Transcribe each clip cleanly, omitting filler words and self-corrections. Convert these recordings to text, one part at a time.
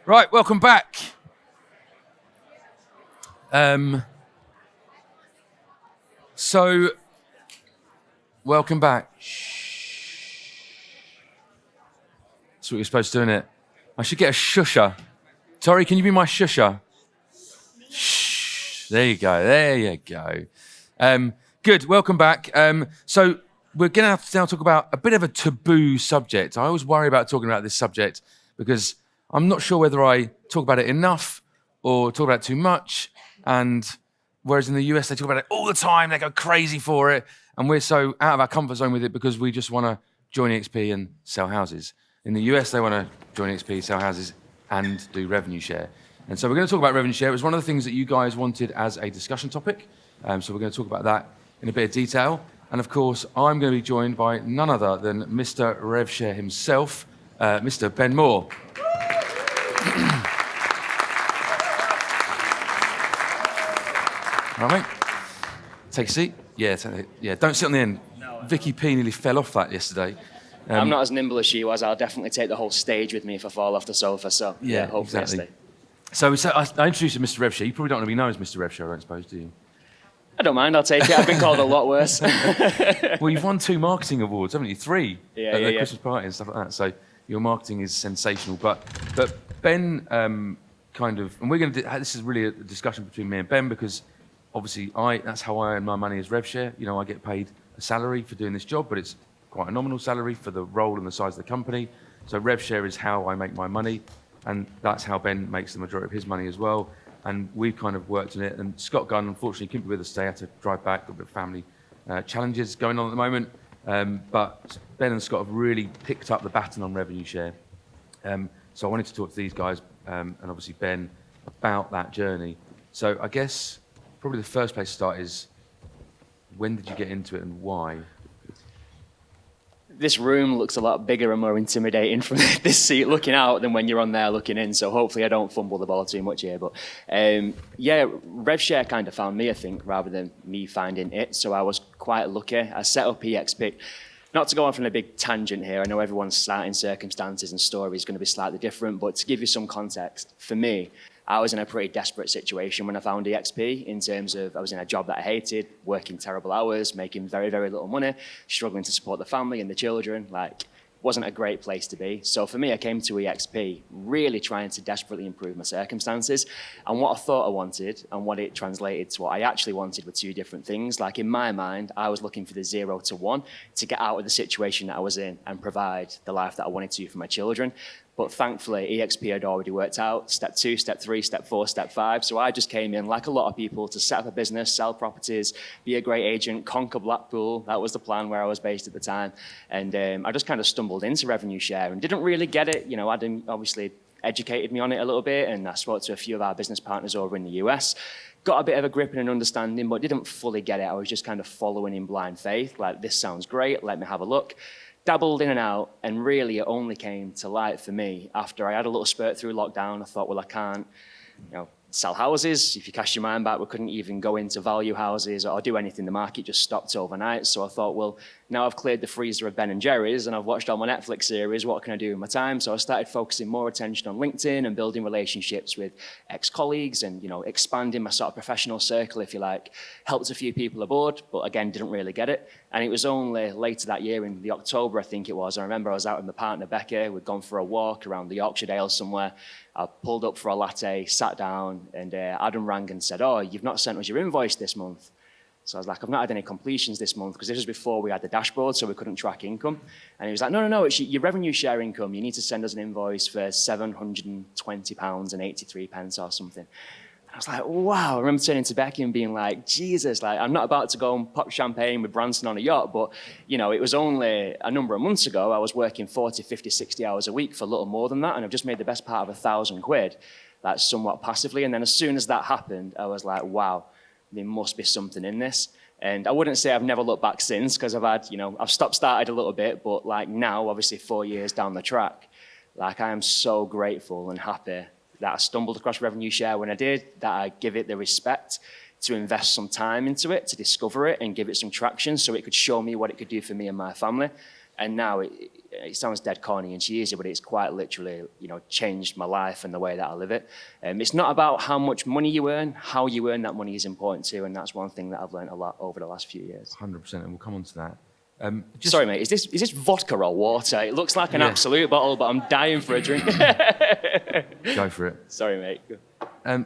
Right, welcome back. Welcome back. That's what you're supposed to do, innit? I should get a shusher. Tori, can you be my shusher? Shh. There you go. There you go. Good. Welcome back. So we're going to have to now talk about a bit of a taboo subject. I always worry about talking about this subject because I'm not sure whether I talk about it enough or talk about it too much. And whereas in the US, they talk about it all the time. They go crazy for it. And we're so out of our comfort zone with it because we just want to join EXP and sell houses. In the US, they want to join EXP, sell houses, and do revenue share. And so we're going to talk about revenue share. It was one of the things that you guys wanted as a discussion topic. So we're going to talk about that in a bit of detail. And of course, I'm going to be joined by none other than Mr. Rev Share himself, Mr. Ben Moore. All right, mate. Take a seat. Yeah, don't sit on the end. No, Vicky P nearly fell off that yesterday. I'm not as nimble as she was. I'll definitely take the whole stage with me if I fall off the sofa. So yeah, hopefully exactly. So I introduced you to Mr. Rev Share. You probably don't want to be known as Mr. Rev Share, I don't suppose, do you? I don't mind. I'll take it. I've been called a lot worse. Well, you've won 2 marketing awards, haven't you? 3 at the Christmas party and stuff like that. So your marketing is sensational. But Ben and we're going to. This is really a discussion between me and Ben because obviously that's how I earn my money as Rev Share. You know, I get paid a salary for doing this job, but it's quite a nominal salary for the role and the size of the company. So Rev Share is how I make my money, and that's how Ben makes the majority of his money as well. And we've kind of worked on it. And Scott Gunn, unfortunately, couldn't be with us today. Had to drive back. Got a bit of family challenges going on at the moment. But Ben and Scott have really picked up the baton on revenue share. So I wanted to talk to these guys and obviously Ben about that journey. So I guess probably the first place to start is, when did you get into it and why? This room looks a lot bigger and more intimidating from this seat looking out than when you're on there looking in. So hopefully I don't fumble the ball too much here. But Rev Share kind of found me, I think, rather than me finding it. So I was quite lucky. I set up EXP. Not to go off on a big tangent here. I know everyone's starting circumstances and story is going to be slightly different. But to give you some context, for me, I was in a pretty desperate situation when I found EXP in terms of I was in a job that I hated, working terrible hours, making very, very little money, struggling to support the family and the children. Wasn't a great place to be. So for me, I came to EXP really trying to desperately improve my circumstances. And what I thought I wanted and what it translated to what I actually wanted were 2 different things. Like in my mind, I was looking for the 0 to 1 to get out of the situation that I was in and provide the life that I wanted to for my children. But thankfully, EXP had already worked out step 2, step 3, step 4, step 5. So I just came in, like a lot of people, to set up a business, sell properties, be a great agent, conquer Blackpool. That was the plan where I was based at the time. And I just kind of stumbled into revenue share and didn't really get it. You know, Adam obviously educated me on it a little bit, and I spoke to a few of our business partners over in the US. Got a bit of a grip and an understanding, but didn't fully get it. I was just kind of following in blind faith, like, this sounds great, let me have a look. Dabbled in and out, and really it only came to light for me after I had a little spurt through lockdown. I thought, well, I can't, sell houses. If you cast your mind back, we couldn't even go into value houses or do anything. The market just stopped overnight. So I thought, well, now I've cleared the freezer of Ben and Jerry's and I've watched all my Netflix series, what can I do with my time? So I started focusing more attention on LinkedIn and building relationships with ex-colleagues and, expanding my sort of professional circle, if you like. Helped a few people aboard, but again, didn't really get it. And it was only later that year, in the October, I think it was, I remember I was out with my partner, Becca. We'd gone for a walk around the Yorkshire Dales somewhere. I pulled up for a latte, sat down, and Adam rang and said, oh, you've not sent us your invoice this month. So I was like, I've not had any completions this month, because this was before we had the dashboard, so we couldn't track income. And he was like, no, it's your revenue share income. You need to send us an invoice for £720.83 or something. I was like, wow. I remember turning to Becky and being like, Jesus, I'm not about to go and pop champagne with Branson on a yacht, but, it was only a number of months ago. I was working 40, 50, 60 hours a week for a little more than that, and I've just made the best part of £1,000, somewhat passively. And then as soon as that happened, I was like, wow, there must be something in this. And I wouldn't say I've never looked back since, because I've had, I've started a little bit, but now, obviously 4 years down the track, I am so grateful and happy that I stumbled across revenue share when I did, that I give it the respect to invest some time into it, to discover it and give it some traction so it could show me what it could do for me and my family. And now it sounds dead corny and cheesy, but it's quite literally, changed my life and the way that I live it. It's not about how much money you earn, how you earn that money is important too, and that's one thing that I've learned a lot over the last few years. 100%, and we'll come on to that. Sorry, mate, is this vodka or water? It looks like an absolute bottle, but I'm dying for a drink. Go for it. Sorry, mate.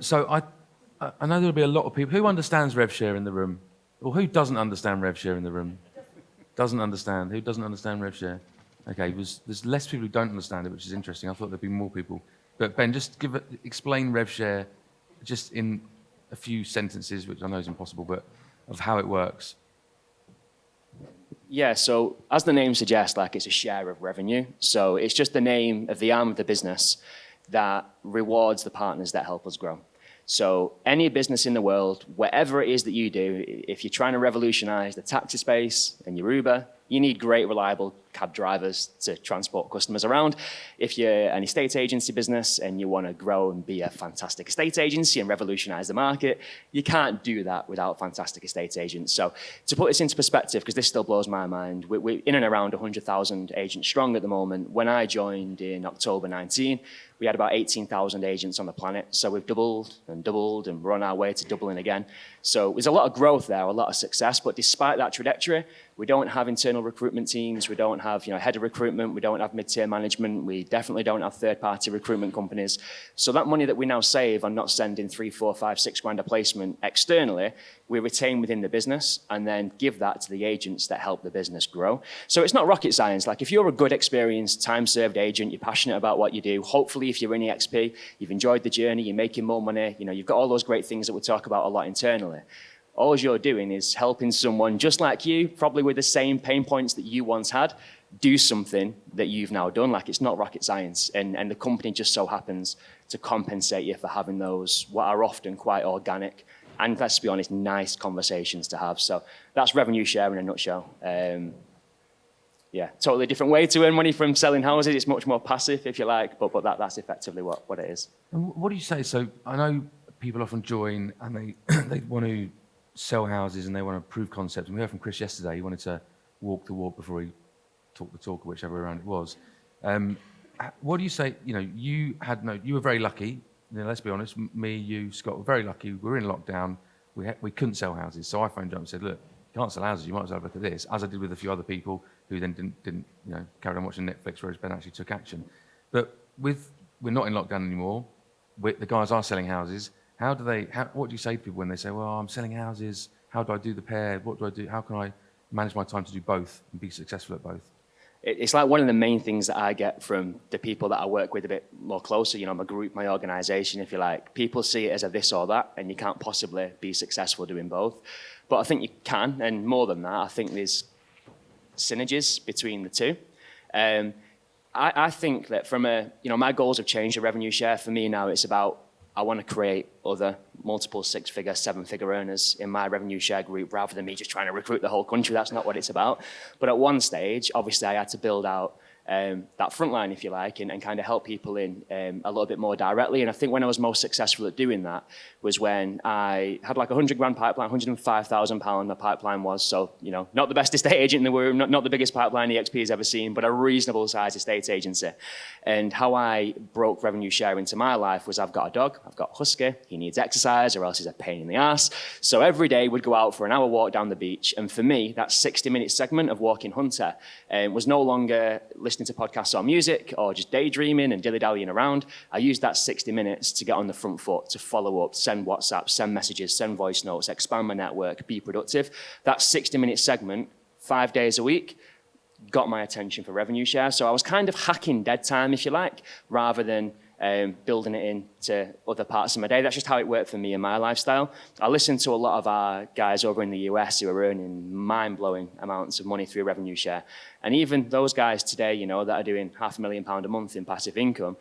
So I know there'll be a lot of people. Who understands Rev Share in the room? Or who doesn't understand Rev Share in the room? Doesn't understand. Who doesn't understand Rev Share? Okay, there's less people who don't understand it, which is interesting. I thought there'd be more people. But Ben, just explain Rev Share just in a few sentences, which I know is impossible, but of how it works. Yeah, so as the name suggests, it's a share of revenue. So it's just the name of the arm of the business that rewards the partners that help us grow. So any business in the world, whatever it is that you do, if you're trying to revolutionize the taxi space and your Uber, you need great, reliable cab drivers to transport customers around. If you're an estate agency business and you want to grow and be a fantastic estate agency and revolutionize the market, you can't do that without fantastic estate agents. So to put this into perspective, because this still blows my mind, we're in and around 100,000 agents strong at the moment. When I joined in October 19, we had about 18,000 agents on the planet. So we've doubled and we're on our way to doubling again. So there's a lot of growth there, a lot of success, but despite that trajectory, we don't have internal recruitment teams. We don't have, head of recruitment. We don't have mid-tier management. We definitely don't have third-party recruitment companies. So that money that we now save on not sending 3, 4, 5, 6 grand a placement externally, we retain within the business and then give that to the agents that help the business grow. So it's not rocket science. If you're a good, experienced, time-served agent, you're passionate about what you do. Hopefully, if you're in EXP, you've enjoyed the journey, you're making more money. You've got all those great things that we talk about a lot internally. All you're doing is helping someone just like you, probably with the same pain points that you once had, do something that you've now done. It's not rocket science. And the company just so happens to compensate you for having those, what are often quite organic, and let's be honest, nice conversations to have. So that's revenue share in a nutshell. Totally different way to earn money from selling houses. It's much more passive, if you like, but that's effectively what it is. And what do you say? So I know people often join and they want to sell houses and they want to prove concept. And we heard from Chris yesterday, he wanted to walk the walk before he talked the talk, or whichever around it was. What do you say? You were very lucky. Let's be honest, me, you, Scott, were very lucky. We were in lockdown. We couldn't sell houses. So I phoned up and said, look, you can't sell houses. You might as well have a look at this, as I did with a few other people who then didn't carry on watching Netflix, whereas Ben actually took action. But we're not in lockdown anymore. The guys are selling houses. What do you say to people when they say, well, I'm selling houses, how do I do the pair, what do I do, how can I manage my time to do both and be successful at both? It's one of the main things that I get from the people that I work with a bit more closer, my group, my organization, if you like. People see it as a this or that, and you can't possibly be successful doing both. But I think you can, and more than that, I think there's synergies between the two. I think that from my goals have changed. The revenue share for me now, it's about, I want to create other multiple 6-figure, 7-figure earners in my revenue share group rather than me just trying to recruit the whole country. That's not what it's about. But at one stage, obviously, I had to build out that front line, if you like, and kind of help people in a little bit more directly. And I think when I was most successful at doing that was when I had like 100 grand pipeline, £105,000 my pipeline was. So, not the best estate agent in the world, not the biggest pipeline EXP has ever seen, but a reasonable sized estate agency. And how I broke revenue share into my life was I've got a dog, I've got a husky, he needs exercise or else he's a pain in the ass. So every day we'd go out for an hour walk down the beach. And for me, that 60-minute segment of Walking Hunter was no longer listening to podcasts or music or just daydreaming and dilly-dallying around. I used that 60 minutes to get on the front foot, to follow up, send WhatsApp, send messages, send voice notes, expand my network, be productive. That 60-minute segment, 5 days a week, got my attention for revenue share. So I was kind of hacking dead time, if you like, rather than building it into other parts of my day. That's just how it worked for me and my lifestyle. I listened to a lot of our guys over in the US who are earning mind-blowing amounts of money through revenue share. And even those guys today, that are doing £500,000 a month in passive income,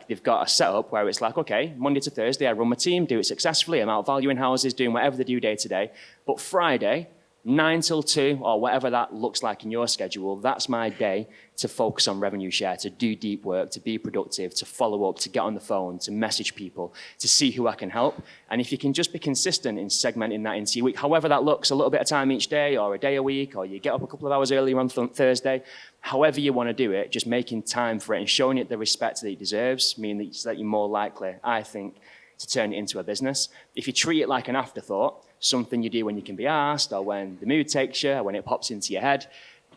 they've got a setup where it's like, okay, Monday to Thursday, I run my team, do it successfully, I'm out valuing houses, doing whatever they do day to day. But Friday, 9 till 2 or whatever that looks like in your schedule, that's my day to focus on revenue share, to do deep work, to be productive, to follow up, to get on the phone, to message people, to see who I can help. And if you can just be consistent in segmenting that into your week, however that looks, a little bit of time each day or a day a week, or you get up a couple of hours earlier on Thursday, however you want to do it, just making time for it and showing it the respect that it deserves, meaning that you're more likely, I think, to turn it into a business. If you treat it like an afterthought, something you do when you can be asked, or when the mood takes you, or when it pops into your head,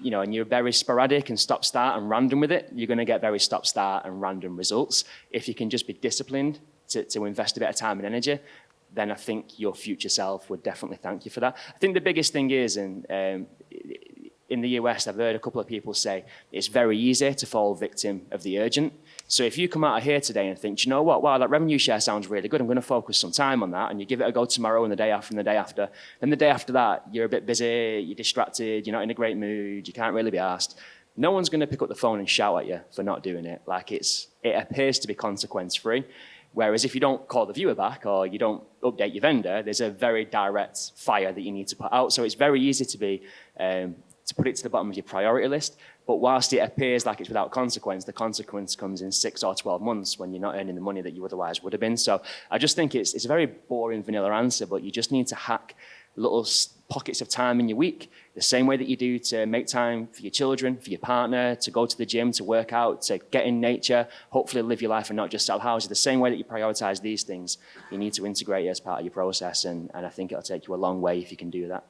you know, and you're very sporadic and stop-start and random with it, you're going to get very stop-start and random results. If you can just be disciplined to invest a bit of time and energy, then I think your future self would definitely thank you for that. I think the biggest thing is, in the US, I've heard a couple of people say it's very easy to fall victim of the urgent. So if you come out of here today and think, do you know what, wow, that revenue share sounds really good, I'm going to focus some time on that, and you give it a go tomorrow and the day after and the day after, then the day after that, you're a bit busy, you're distracted, you're not in a great mood, you can't really be asked. No one's going to pick up the phone and shout at you for not doing it. Like it appears to be consequence-free. Whereas if you don't call the viewer back or you don't update your vendor, there's a very direct fire that you need to put out. So it's very easy to be to put it to the bottom of your priority list. But whilst it appears like it's without consequence, the consequence comes in 6 or 12 months when you're not earning the money that you otherwise would have been. So I just think it's a very boring vanilla answer, but you just need to hack little pockets of time in your week, the same way that you do to make time for your children, for your partner, to go to the gym, to work out, to get in nature, hopefully live your life and not just sell houses. The same way that you prioritize these things, you need to integrate it as part of your process, and I think it'll take you a long way if you can do that.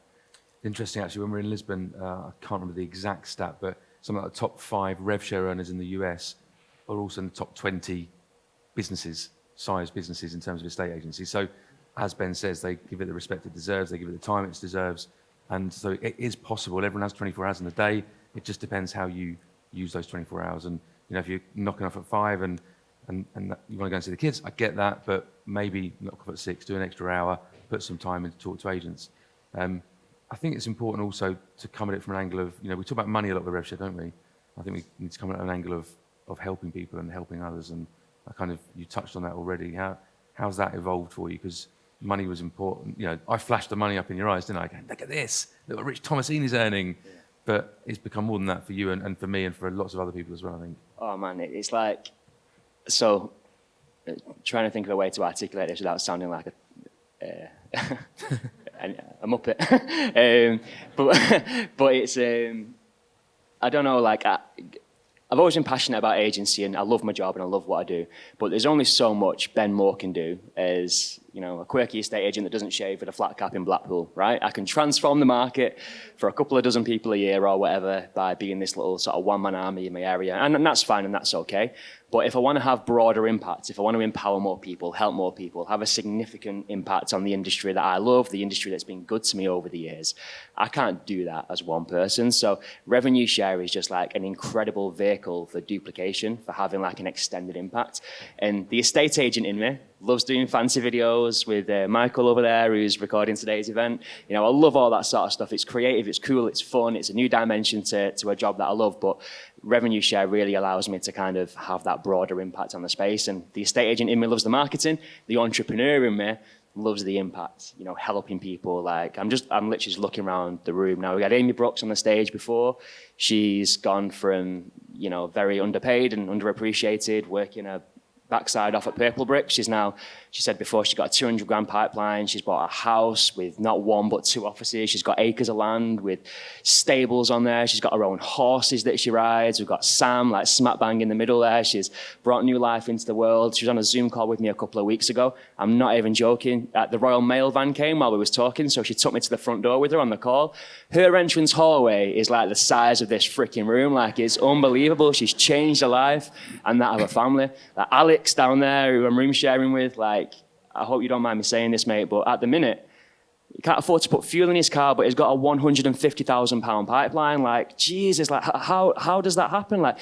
Interesting, actually, when we were in Lisbon, I can't remember the exact stat, but some of the top 5 Rev Share earners in the US are also in the top 20 size businesses in terms of estate agencies. So, as Ben says, they give it the respect it deserves, they give it the time it deserves, and so it is possible. Everyone has 24 hours in the day. It just depends how you use those 24 hours. And you know, if you're knocking off at 5 and you want to go and see the kids, I get that, but maybe knock off at 6, do an extra hour, put some time in to talk to agents. I think it's important also to come at it from an angle of, you know, we talk about money a lot with Rev Share, don't we? I think we need to come at an angle of helping people and helping others, and you touched on that already. How's that evolved for you? Because money was important. You know, I flashed the money up in your eyes, didn't I? Going, look at this, look what Rich Thomasini's earning. Yeah. But it's become more than that for you and for me and for lots of other people as well, I think. Oh man, it's like, so trying to think of a way to articulate this without sounding like a muppet. But it's, I don't know, like, I've always been passionate about agency, and I love my job and I love what I do, but there's only so much Ben Moore can do as, you know, a quirky estate agent that doesn't shave with a flat cap in Blackpool, right? I can transform the market for a couple of dozen people a year or whatever by being this little sort of one-man army in my area, and that's fine and that's okay. But if I want to have broader impacts, if I want to empower more people, help more people, have a significant impact on the industry that I love, the industry that's been good to me over the years, I can't do that as one person. So revenue share is just like an incredible vehicle for duplication, for having like an extended impact. And the estate agent in me loves doing fancy videos with Michael over there, who's recording today's event. You know, I love all that sort of stuff. It's creative, it's cool, it's fun, it's a new dimension to a job that I love. But revenue share really allows me to kind of have that broader impact on the space. And the estate agent in me loves the marketing. The entrepreneur in me loves the impact, you know, helping people. Like, I'm literally just looking around the room now. We had Amy Brooks on the stage before. She's gone from, you know, very underpaid and underappreciated, working a backside off at Purple Brick. She said before, she's got a 200 grand pipeline. She's bought a house with not 1 but 2 offices. She's got acres of land with stables on there. She's got her own horses that she rides. We've got Sam, like smack bang in the middle there. She's brought new life into the world. She was on a Zoom call with me a couple of weeks ago. I'm not even joking. The Royal Mail van came while we was talking, so she took me to the front door with her on the call. Her entrance hallway is like the size of this freaking room. Like, it's unbelievable. She's changed her life and that of her family. Like Alex down there, who I'm room sharing with, like, I hope you don't mind me saying this, mate, but at the minute, he can't afford to put fuel in his car, but he's got a £150,000 pipeline. Like, Jesus, like, how does that happen? Like,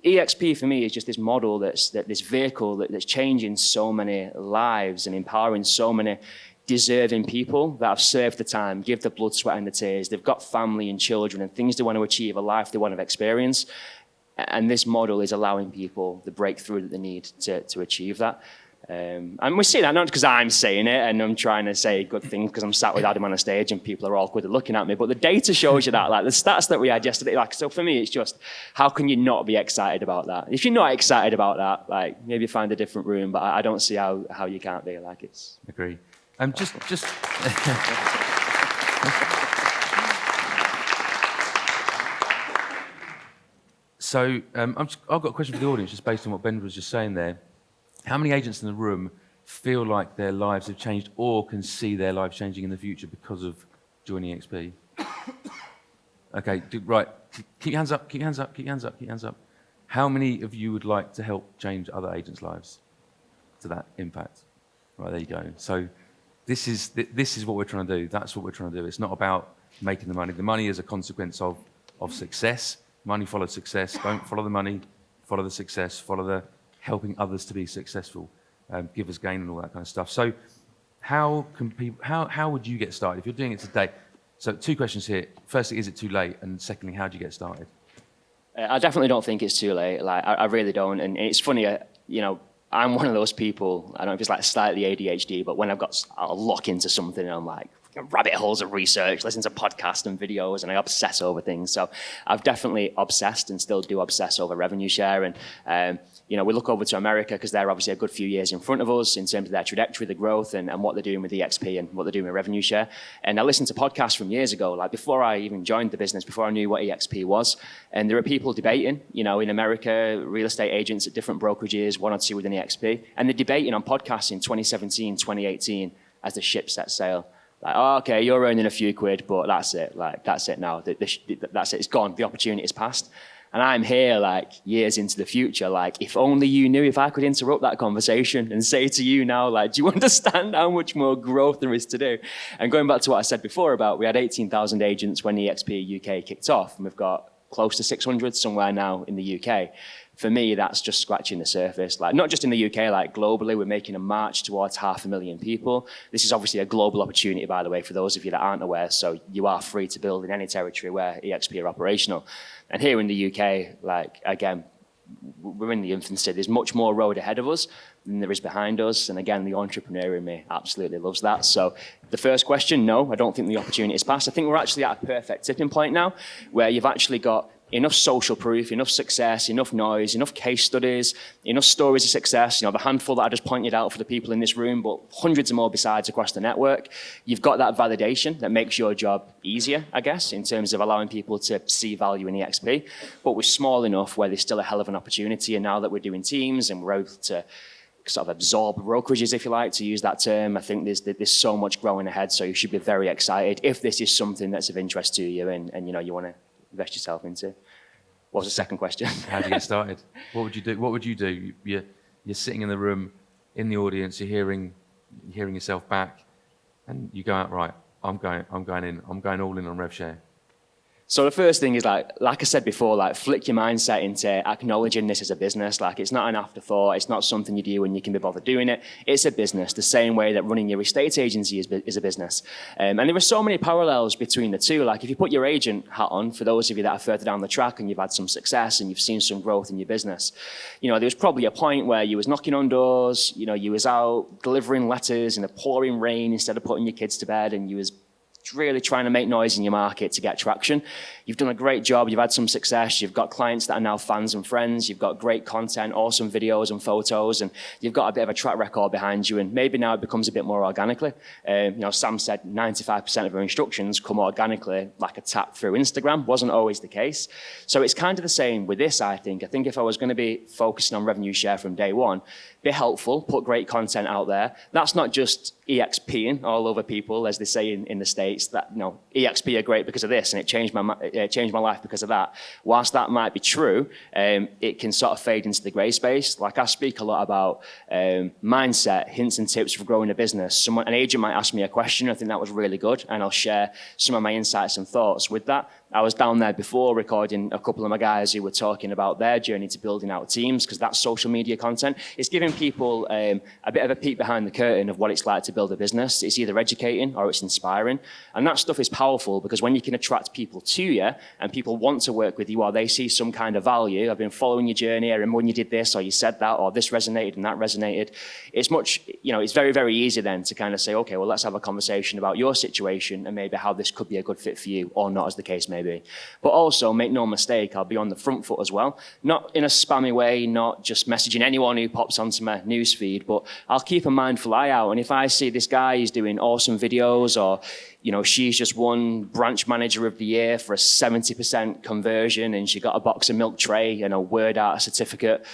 EXP for me is just this model this vehicle that's changing so many lives and empowering so many deserving people that have served the time, give the blood, sweat, and the tears. They've got family and children and things they want to achieve, a life they want to experience. And this model is allowing people the breakthrough that they need to achieve that. And we see that not because I'm saying it and I'm trying to say good things because I'm sat with Adam on a stage and people are awkward looking at me, but the data shows you that, like the stats that we had yesterday, like, so for me, it's just, how can you not be excited about that? If you're not excited about that, like, maybe find a different room, but I don't see how you can't be, like, it's... Agree. Just... So I've got a question for the audience, just based on what Ben was just saying there. How many agents in the room feel like their lives have changed or can see their lives changing in the future because of joining EXP? Okay, right. Keep your hands up, keep your hands up, keep your hands up, keep your hands up. How many of you would like to help change other agents' lives to that impact? Right, there you go. So this is what we're trying to do. That's what we're trying to do. It's not about making the money. The money is a consequence of success. Money follows success. Don't follow the money, follow the success, follow the helping others to be successful, givers gain and all that kind of stuff. So how would you get started if you're doing it today? So 2 questions here. Firstly, is it too late? And secondly, how do you get started? I definitely don't think it's too late. Like, I really don't. And it's funny, I'm one of those people, I don't know if it's like slightly ADHD, but when I'll lock into something and I'm like, rabbit holes of research, listen to podcasts and videos, and I obsess over things. So I've definitely obsessed and still do obsess over revenue share. And, we look over to America because they're obviously a good few years in front of us in terms of their trajectory, the growth, and what they're doing with EXP and what they're doing with revenue share. And I listened to podcasts from years ago, like before I even joined the business, before I knew what EXP was. And there are people debating, in America, real estate agents at different brokerages, 1 or 2 within EXP, and they're debating on podcasts in 2017, 2018 as the ship set sail. Like, oh, okay, you're earning a few quid, but that's it. Like, that's it now. That's it. It's gone. The opportunity's passed. And I'm here, like, years into the future. Like, if only you knew, if I could interrupt that conversation and say to you now, like, do you understand how much more growth there is to do? And going back to what I said before about, we had 18,000 agents when EXP UK kicked off, and we've got close to 600 somewhere now in the UK. For me, that's just scratching the surface. Like, not just in the UK, like globally, we're making a march towards 500,000 people. This is obviously a global opportunity, by the way, for those of you that aren't aware. So you are free to build in any territory where EXP are operational. And here in the UK, like, again, we're in the infancy. There's much more road ahead of us than there is behind us. And again, the entrepreneur in me absolutely loves that. So the first question, no, I don't think the opportunity is past. I think we're actually at a perfect tipping point now where you've actually got enough social proof, enough success, enough noise, enough case studies, enough stories of success, the handful that I just pointed out for the people in this room, but hundreds of more besides across the network. You've got that validation that makes your job easier, I guess, in terms of allowing people to see value in EXP. But we're small enough where there's still a hell of an opportunity. And now that we're doing teams and we're able to sort of absorb brokerages, if you like, to use that term, I think there's so much growing ahead. So you should be very excited if this is something that's of interest to you and you want to invest yourself into. What was the second question? How do you get started? What would you do? What would you do? You're sitting in the room, in the audience. You're hearing yourself back, and you go out, right. I'm going all in on Rev Share. So the first thing is, like I said before, like, flick your mindset into acknowledging this as a business. Like, it's not an afterthought. It's not something you do when you can be bothered doing it. It's a business, the same way that running your estate agency is a business. And there are so many parallels between the two. Like, if you put your agent hat on, for those of you that are further down the track and you've had some success and you've seen some growth in your business, there was probably a point where you was knocking on doors, you was out delivering letters in the pouring rain instead of putting your kids to bed, and you was really trying to make noise in your market to get traction. You've done a great job. You've had some success. You've got clients that are now fans and friends. You've got great content, awesome videos and photos, and you've got a bit of a track record behind you. And maybe now it becomes a bit more organically. Sam said 95% of our instructions come organically, like a tap through Instagram. Wasn't always the case. So it's kind of the same with this, I think. I think if I was going to be focusing on revenue share from day one, be helpful, put great content out there. That's not just EXPing all over people, as they say in the States, that, EXP are great because of this, and it changed my life because of that. Whilst that might be true, it can sort of fade into the grey space. Like, I speak a lot about mindset, hints and tips for growing a business. An agent might ask me a question, I think that was really good, and I'll share some of my insights and thoughts with that. I was down there before recording a couple of my guys who were talking about their journey to building out teams, because that's social media content. It's giving people a bit of a peek behind the curtain of what it's like to build a business. It's either educating or it's inspiring. And that stuff is powerful, because when you can attract people to you and people want to work with you or they see some kind of value, I've been following your journey, I remember when you did this or you said that or this resonated and that resonated. It's much, it's very, very easy then to kind of say, okay, well, let's have a conversation about your situation and maybe how this could be a good fit for you or not, as the case may be. But also, make no mistake, I'll be on the front foot as well. Not in a spammy way, not just messaging anyone who pops onto my newsfeed, but I'll keep a mindful eye out. And if I see this guy is doing awesome videos, or she's just won branch manager of the year for a 70% conversion and she got a box of milk tray and a word art certificate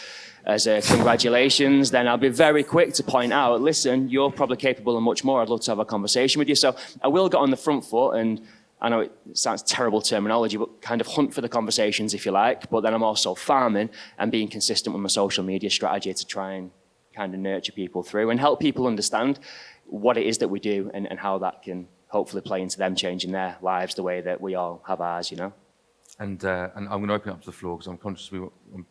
as a congratulations, then I'll be very quick to point out, listen, you're probably capable of much more. I'd love to have a conversation with you. So I will get on the front foot, and I know it sounds terrible terminology, but kind of hunt for the conversations, if you like. But then I'm also farming and being consistent with my social media strategy to try and kind of nurture people through and help people understand what it is that we do and how that can hopefully play into them changing their lives the way that we all have ours, And I'm going to open it up to the floor, because I'm conscious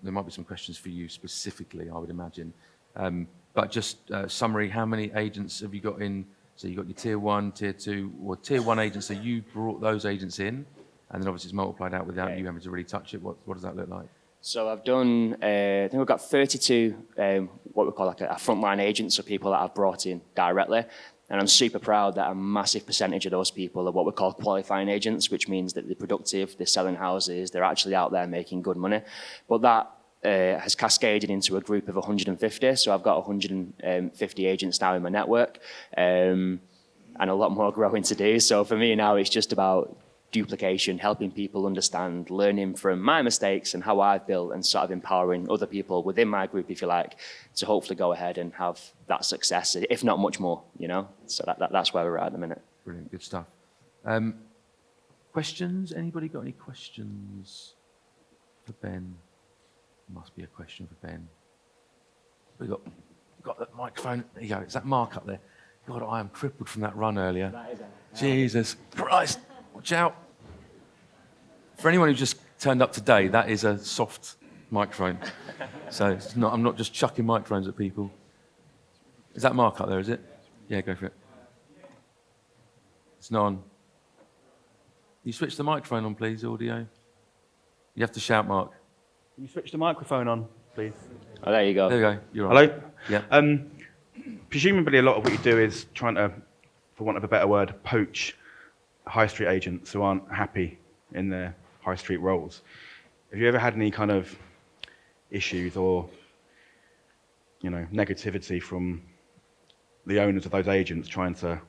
there might be some questions for you specifically, I would imagine. But just summary, how many agents have you got in? So you've got your tier 1, tier 2, or tier 1 agents, so you brought those agents in, and then obviously it's multiplied out without you having to really touch it. What does that look like? So I've done, I think we've got 32, what we call like a frontline agents, so people that I've brought in directly. And I'm super proud that a massive percentage of those people are what we call qualifying agents, which means that they're productive, they're selling houses, they're actually out there making good money. But that has cascaded into a group of 150. So I've got 150 agents now in my network, and a lot more growing to do. So for me now, it's just about duplication, helping people understand, learning from my mistakes and how I've built, and sort of empowering other people within my group, if you like, to hopefully go ahead and have that success, if not much more, So that's where we're at the minute. Brilliant, good stuff. Questions? Anybody got any questions for Ben? Must be a question for Ben. We got the microphone. There you go. Is that Mark up there? God, I am crippled from that run earlier. Jesus Christ. Watch out. For anyone who just turned up today, that is a soft microphone. So I'm not just chucking microphones at people. Is that Mark up there, is it? Yeah, go for it. It's not on. You switch the microphone on, please, audio. You have to shout, Mark. Can you switch the microphone on, please? Oh, there you go. There you go. You're on. Hello? Yeah. Presumably a lot of what you do is trying to, for want of a better word, poach high street agents who aren't happy in their high street roles. Have you ever had any kind of issues or, negativity from the owners of those agents trying to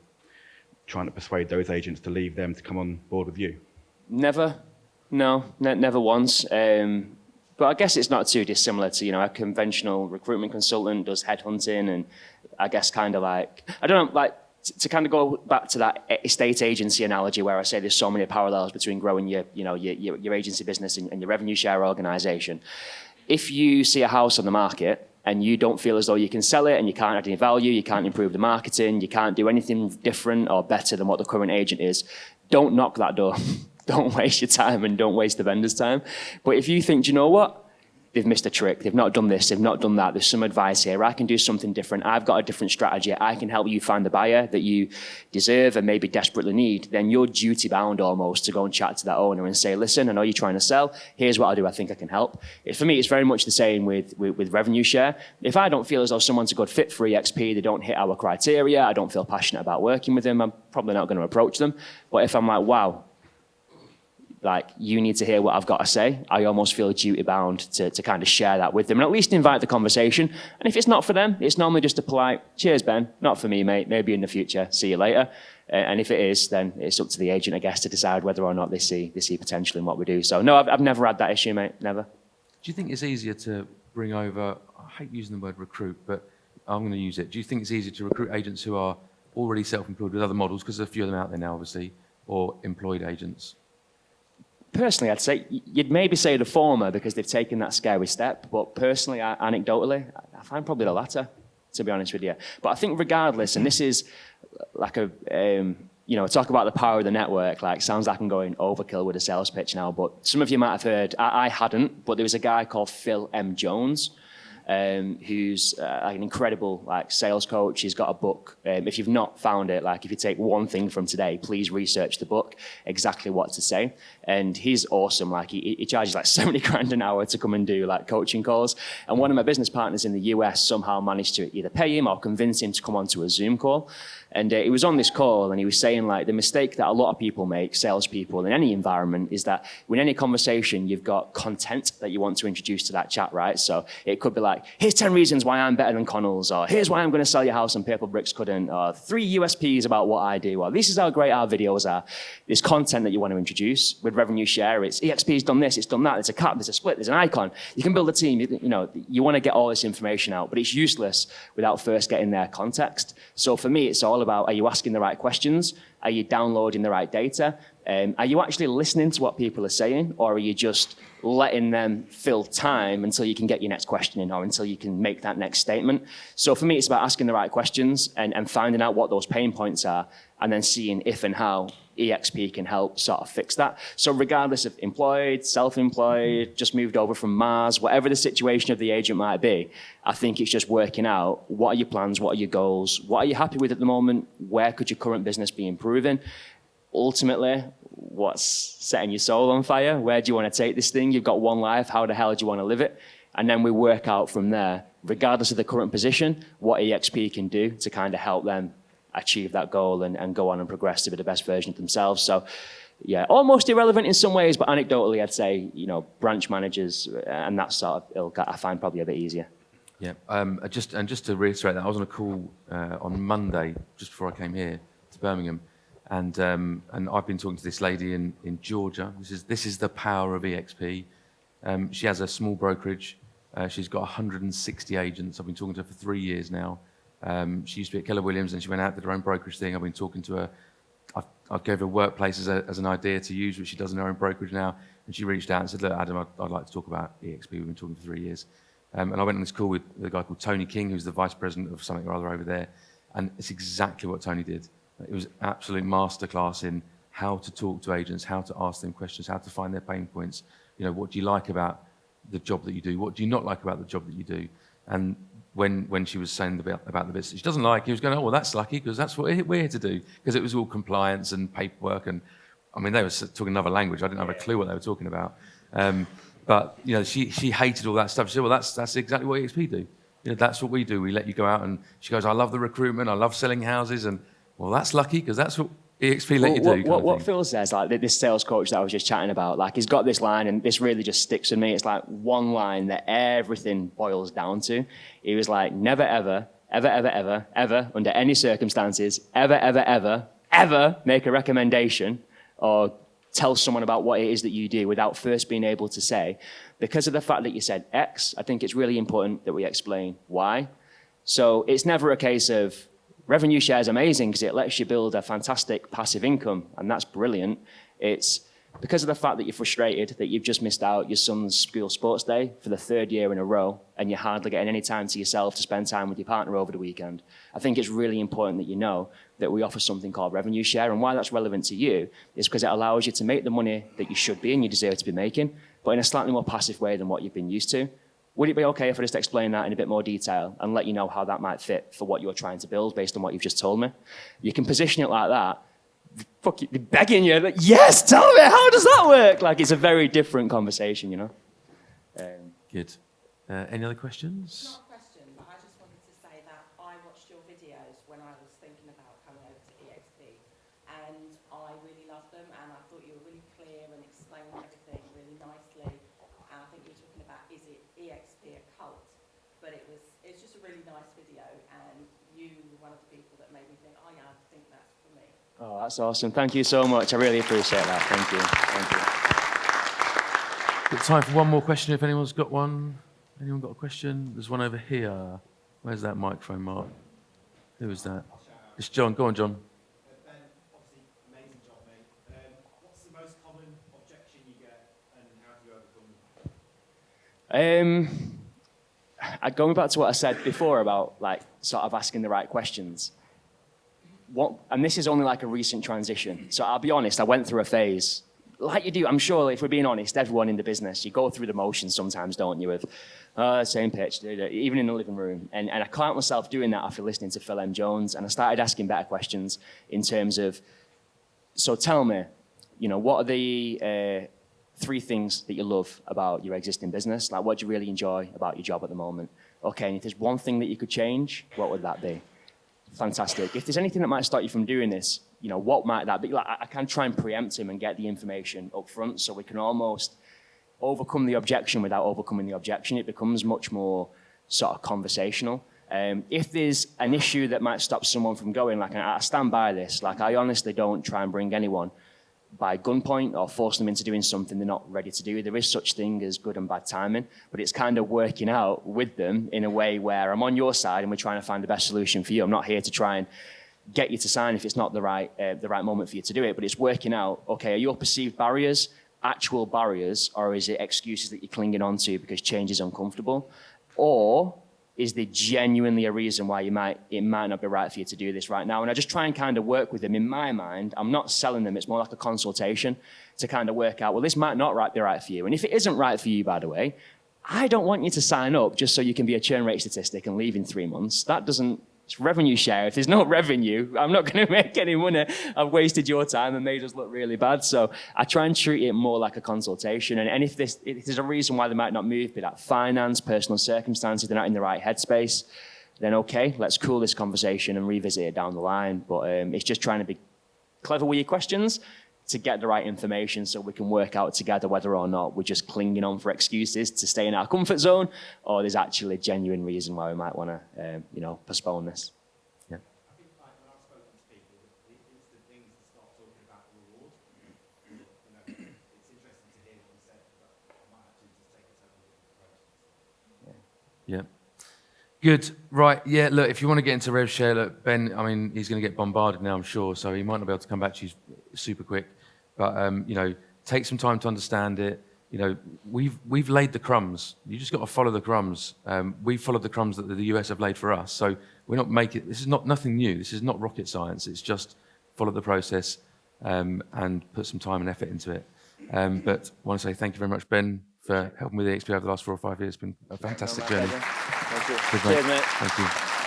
persuade those agents to leave them to come on board with you? Never. No, never once. But I guess it's not too dissimilar to, a conventional recruitment consultant does headhunting, and I guess kind of like, I don't know, like, to kind of go back to that estate agency analogy where I say there's so many parallels between growing your agency business and your revenue share organization. If you see a house on the market and you don't feel as though you can sell it and you can't add any value, you can't improve the marketing, you can't do anything different or better than what the current agent is, don't knock that door. Don't waste your time and don't waste the vendor's time. But if you think, do you know what? They've missed a trick. They've not done this. They've not done that. There's some advice here. I can do something different. I've got a different strategy. I can help you find the buyer that you deserve and maybe desperately need. Then you're duty bound almost to go and chat to that owner and say, listen, I know you're trying to sell. Here's what I do. I think I can help. For me, it's very much the same with revenue share. If I don't feel as though someone's a good fit for EXP, they don't hit our criteria, I don't feel passionate about working with them, I'm probably not going to approach them. But if I'm like, wow, like, you need to hear what I've got to say, I almost feel duty bound to kind of share that with them and at least invite the conversation. And if it's not for them, it's normally just a polite, cheers, Ben, not for me, mate, maybe in the future, see you later. And if it is, then it's up to the agent, I guess, to decide whether or not they see potential in what we do. So no, I've never had that issue, mate, never. Do you think it's easier to bring over, I hate using the word recruit, but I'm going to use it. Do you think it's easier to recruit agents who are already self-employed with other models, because there's a few of them out there now, obviously, or employed agents? Personally, I'd say you'd maybe say the former because they've taken that scary step. But personally, anecdotally, I find probably the latter, to be honest with you. But I think regardless, and this is like talk about the power of the network. Like, sounds like I'm going overkill with a sales pitch now, but some of you might have heard, I hadn't, but there was a guy called Phil M. Jones, who's like an incredible sales coach. He's got a book. If you've not found it, if you take one thing from today, please research the book, exactly what to say. And he's awesome. He charges 70 grand an hour to come and do coaching calls. And one of my business partners in the US somehow managed to either pay him or convince him to come onto a Zoom call. And he was on this call and he was saying the mistake that a lot of people make, salespeople in any environment, is that in any conversation, you've got content that you want to introduce to that chat, right? So it could be here's 10 reasons why I'm better than Connell's, or here's why I'm going to sell your house and Purple Bricks couldn't, or 3 USPs about what I do, or this is how great our videos are. There's content that you want to introduce. With Revenue Share, it's EXP's done this, it's done that, there's a cap, there's a split, there's an icon. You can build a team, you want to get all this information out, but it's useless without first getting their context. So for me, it's all about, are you asking the right questions? Are you downloading the right data? Are you actually listening to what people are saying, or are you just letting them fill time until you can get your next question in, or until you can make that next statement? So for me, it's about asking the right questions and finding out what those pain points are, and then seeing if and how EXP can help sort of fix that. So regardless of employed, self-employed, just moved over from Mars, whatever the situation of the agent might be, I think it's just working out, what are your plans, what are your goals, what are you happy with at the moment, where could your current business be improving? Ultimately, what's setting your soul on fire? Where do you want to take this thing? You've got one life, how the hell do you want to live it? And then we work out from there, regardless of the current position, what EXP can do to kind of help them achieve that goal and go on and progress to be the best version of themselves. So yeah, almost irrelevant in some ways, but anecdotally, I'd say, branch managers and that sort of ilk, I find probably a bit easier. Yeah, just to reiterate that, I was on a call on Monday, just before I came here to Birmingham, and I've been talking to this lady in Georgia. This is the power of EXP. She has a small brokerage. She's got 160 agents. I've been talking to her for 3 years now. She used to be at Keller Williams, and she went out, did her own brokerage thing. I've been talking to her. I gave her Workplace as an idea to use, which she does in her own brokerage now. And she reached out and said, look, Adam, I'd like to talk about EXP. We've been talking for 3 years. And I went on this call with a guy called Tony King, who's the vice president of something or other over there. And it's exactly what Tony did. It was absolute masterclass in how to talk to agents, how to ask them questions, how to find their pain points. What do you like about the job that you do? What do you not like about the job that you do? And when she was saying about the business she doesn't like, he was going, oh, well, that's lucky, because that's what we're here to do. Because it was all compliance and paperwork. And I mean, they were talking another language. I didn't have a clue what they were talking about. But she hated all that stuff. She said, well, that's exactly what EXP do. That's what we do. We let you go out. And she goes, I love the recruitment. I love selling houses. And well, that's lucky, because that's what EXP let you do. What Phil says, this sales coach that I was just chatting about, he's got this line, and this really just sticks with me. It's one line that everything boils down to. He was like, never, ever, ever, ever, ever, ever, under any circumstances, ever, ever, ever, ever make a recommendation or tell someone about what it is that you do without first being able to say, because of the fact that you said X, I think it's really important that we explain why. So it's never a case of, Revenue Share is amazing because it lets you build a fantastic passive income, and that's brilliant. It's because of the fact that you're frustrated that you've just missed out your son's school sports day for the 3rd year in a row, and you're hardly getting any time to yourself to spend time with your partner over the weekend. I think it's really important that you know that we offer something called Revenue Share, and why that's relevant to you is because it allows you to make the money that you should be and you deserve to be making, but in a slightly more passive way than what you've been used to. Would it be okay if I just explain that in a bit more detail and let you know how that might fit for what you're trying to build based on what you've just told me? You can position it like that. Fuck you, they're begging you. Yes, tell me, how does that work? It's a very different conversation, Good. Any other questions? Not a question, but I just wanted to say that I watched your videos when I was thinking about coming over to EXP, and I really loved them, and I thought you were really clear and explaining everything really nicely. And I think you were talking about, is it EXP a cult? But it's just a really nice video, and you were one of the people that made me think, oh yeah, I think that's for me. Oh, that's awesome. Thank you so much. I really appreciate that. Thank you. Thank you. Got time for one more question if anyone's got one. Anyone got a question? There's one over here. Where's that microphone, Mark? Who is that? It's John. Go on, John. Ben, obviously, amazing job, mate. What's the most common objection you get, and how do you overcome them? Going back to what I said before about sort of asking the right questions. and this is only like a recent transition. So I'll be honest, I went through a phase, like you do, I'm sure if we're being honest, everyone in the business, you go through the motions sometimes, don't you, of same pitch, even in the living room. And I caught myself doing that after listening to Phil M. Jones, and I started asking better questions in terms of, so tell me, what are the 3 things that you love about your existing business? Like, what do you really enjoy about your job at the moment? Okay, and if there's one thing that you could change, what would that be? Fantastic. If there's anything that might stop you from doing this, what might that be? Like, I can try and preempt him and get the information up front, so we can almost overcome the objection without overcoming the objection. It becomes much more sort of conversational. If there's an issue that might stop someone from going, like, I stand by this, like, I honestly don't try and bring anyone by gunpoint or force them into doing something they're not ready to do. There is such thing as good and bad timing, but it's kind of working out with them in a way where I'm on your side and we're trying to find the best solution for you. I'm not here to try and get you to sign if it's not the right moment for you to do it, but it's working out, okay, are your perceived barriers actual barriers, or is it excuses that you're clinging on to because change is uncomfortable? Or is there genuinely a reason why it might not be right for you to do this right now? And I just try and kind of work with them. In my mind, I'm not selling them. It's more like a consultation to kind of work out, well, this might not be right for you. And if it isn't right for you, by the way, I don't want you to sign up just so you can be a churn rate statistic and leave in 3 months. That doesn't, it's revenue share. If there's no revenue, I'm not going to make any money. I've wasted your time and made us look really bad. So I try and treat it more like a consultation. And if there's a reason why they might not move, be that finance, personal circumstances, they're not in the right headspace, then okay, let's cool this conversation and revisit it down the line. But it's just trying to be clever with your questions to get the right information so we can work out together whether or not we're just clinging on for excuses to stay in our comfort zone, or there's actually a genuine reason why we might want to, postpone this. Yeah. I think like when I've spoken to people, the instant things to start talking about reward. It's interesting to hear what you said, but I might actually just take a totally different approach. Yeah. Good. Right. Yeah. Look, if you want to get into Rev Share, look, Ben, I mean, he's going to get bombarded now, I'm sure, so he might not be able to come back to you super quick. But, take some time to understand it. We've laid the crumbs. You just got to follow the crumbs. We've followed the crumbs that the US have laid for us. So we're not making, this is nothing new. This is not rocket science. It's just follow the process and put some time and effort into it. But I want to say thank you very much, Ben, for helping with the XP over the last 4 or 5 years. It's been a fantastic journey. Thank you. Good, mate. Cheers, mate. Thank you.